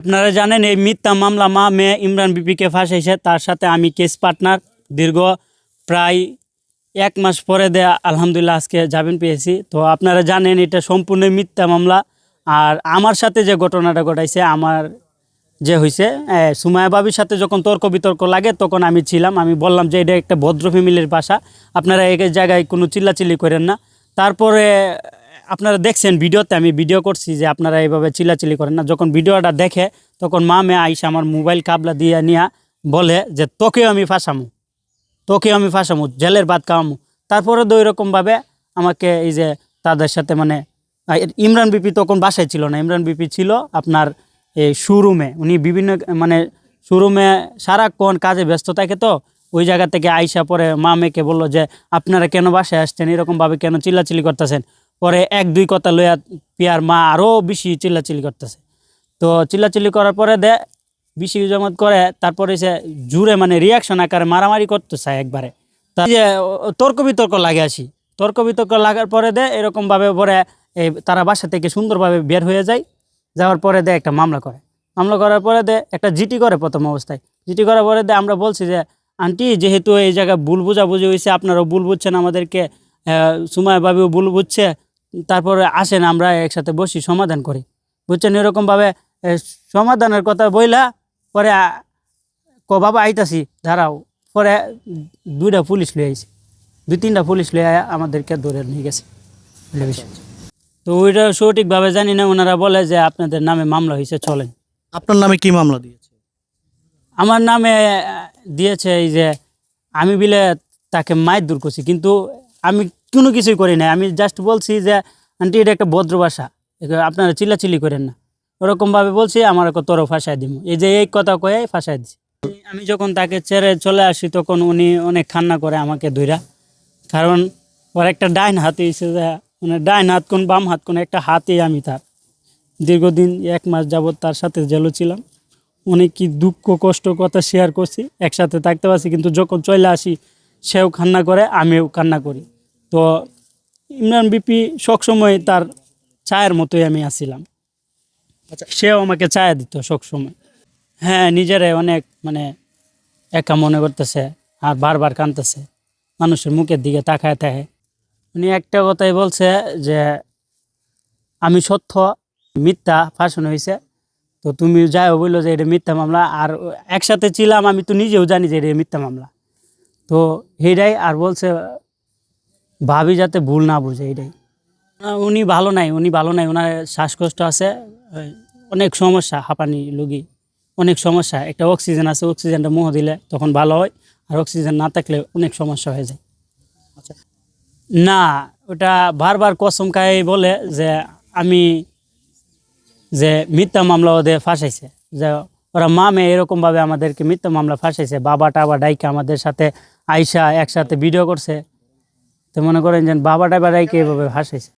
আপনারা জানেন এই মিথ্যা মামলা মা মেয়ে ইমরান বিপিকে ফাঁসাইছে, তার সাথে আমি কেস পার্টনার। দীর্ঘ প্রায় 1 মাস পরে দেয়া আলহামদুলিল্লাহ আজকে জামিন পেয়েছি। তো আপনারা জানেন এটা সম্পূর্ণ মিথ্যা মামলা। আর আমার সাথে যে ঘটনাটা ঘটাইছে, আমার যে হয়েছে সুমায়া বাবির সাথে যখন তর্ক বিতর্ক লাগে তখন আমি ছিলাম। আমি বললাম যে এটা একটা ভদ্র ফ্যামিলির বাসা, আপনারা এই জায়গায় কোনো চিল্লাচিল্লি করেন না। তারপরে আপনারা দেখছেন ভিডিওতে, আমি ভিডিও করছি যে আপনারা এইভাবে চিল্লাচিল্লি করেন না। যখন ভিডিওটা দেখে তখন মা মেয়ে আইসা আমার মোবাইল কাবলা দিয়ে নিয়ে বলে যে তোকেও আমি ফাঁসামু, জেলের ভাত খাওয়ামু। তারপরে তো ওইরকমভাবে আমাকে এই যে তাদের সাথে মানে ইমরান বিপি তখন বাসায় ছিল না, ইমরান বিপি ছিল আপনার এই শোরুমে। উনি বিভিন্ন মানে শোরুমে সারাক্ষণ কাজে ব্যস্ত থাকে, তো ওই জায়গা থেকে আইসা পরে মা মেয়েকে বললো যে আপনারা কেন বাসায় আসছেন, এরকমভাবে কেন চিল্লাচিল্লি করতেছেন। পরে 1-2 কথা লইয়া পিয়ার মা আরও বেশি চিল্লাচিল্লি করতেছে। তো চিল্লাচিল্লি করার পরে বেশি জমত করে, তারপরে সে জুড়ে মানে রিয়াকশন আকারে মারামারি করতে চায় একবারে। তা যে তর্ক বিতর্ক লাগে আসি, তর্ক বিতর্ক লাগার পরে এরকমভাবে পরে তারা বাসা থেকে সুন্দরভাবে বের হয়ে যায়। যাওয়ার পরে একটা মামলা করার পরে একটা জিটি করে। প্রথম অবস্থায় জিটি করার পরে আমরা বলছি যে আন্টি, যেহেতু এই জায়গায় ভুল বুঝাবুঝি হয়েছে, আপনারাও ভুল বুঝছেন, আমাদেরকে সুমায়া বাবিও ভুল বুঝছে, তারপরে আসেন আমরা একসাথে বসি সমাধান করি, বুঝছেন। এরকমভাবে সমাধানের কথা বইলা পরে বাবা আইতাছি দাঁড়াও, পরে 2টা পুলিশ লয়ে আইছে, 2-3টা পুলিশ লয়ে আমাদেরকে ধরে নিয়ে গেছে। তো ওইটা সঠিকভাবে জানি না, ওনারা বলে যে আপনাদের নামে মামলা হয়েছে, চলেন। আপনার নামে কি মামলা দিয়েছে? আমার নামে দিয়েছে এই যে আমি বিলে তাকে মায়ের দূর করছি, কিন্তু আমি কোনো কিছুই করি নাই। আমি জাস্ট বলছি যে আন্টি এটা একটা ভদ্র ভাষা, আপনারা চিল্লাচিল্লি করেন না, ওরকমভাবে বলছি। আমার তোরও ফাঁসায় দিব, এই যে এই কথা কয়ে ফাঁসায় দিছি। আমি যখন তাকে ছেড়ে চলে আসি তখন উনি অনেক কান্না করে আমাকে ধইরা, কারণ ওর একটা ডাইন হাত হয়েছে, মানে ডাইন হাত কোন বাম হাত কোন একটা হাতেই আমি তার দীর্ঘদিন 1 মাস যাবৎ তার সাথে জেলও ছিলাম। অনেক কি দুঃখ কষ্ট কথা শেয়ার করছি, একসাথে থাকতে পারছি, কিন্তু যখন চলে আসি সেও কান্না করে, আমিও কান্না করি। তো ইমরান বিপি সবসময় তার চায়ের মতোই আমি আসছিলাম। আচ্ছা, সেও আমাকে চায়া দিত সবসময়। হ্যাঁ, নিজেরাই অনেক মানে একা মনে করতেছে আর বারবার কাঁদতেছে, মানুষের মুখের দিকে তাকায় থাকে। উনি একটা কথাই বলছে যে আমি সত্য, মিথ্যা ফাঁসানো হয়েছে, তো তুমি যাও বললো যে এটা মিথ্যা মামলা। আর একসাথে ছিলাম, আমি তো নিজেও জানি যে এটা মিথ্যা মামলা। তো এইটাই আর বলছে ভাবি যাতে ভুল না বুঝে, এইটাই। উনি ভালো নাই, ওনার শ্বাসকষ্ট আছে, অনেক সমস্যা, হাঁপানি রোগী, অনেক সমস্যা। একটা অক্সিজেন আছে, অক্সিজেনটা মুহ দিলে তখন ভালো হয়, আর অক্সিজেন না থাকলে অনেক সমস্যা হয়ে যায়। আচ্ছা, না, ওটা বারবার কসম খায় বলে যে আমি যে মিথ্যা মামলা ওদের ফাঁসাইছে, যে ওরা মা মেয়ে এরকমভাবে আমাদেরকে মিথ্যা মামলা ফাঁসাইছে। বাবা টাবা ডাইকে আমাদের সাথে আইসা একসাথে ভিডিও করছে, তো মনে করেন যে বাবা টাবা ডাইকে এভাবে ফাঁসাইছে।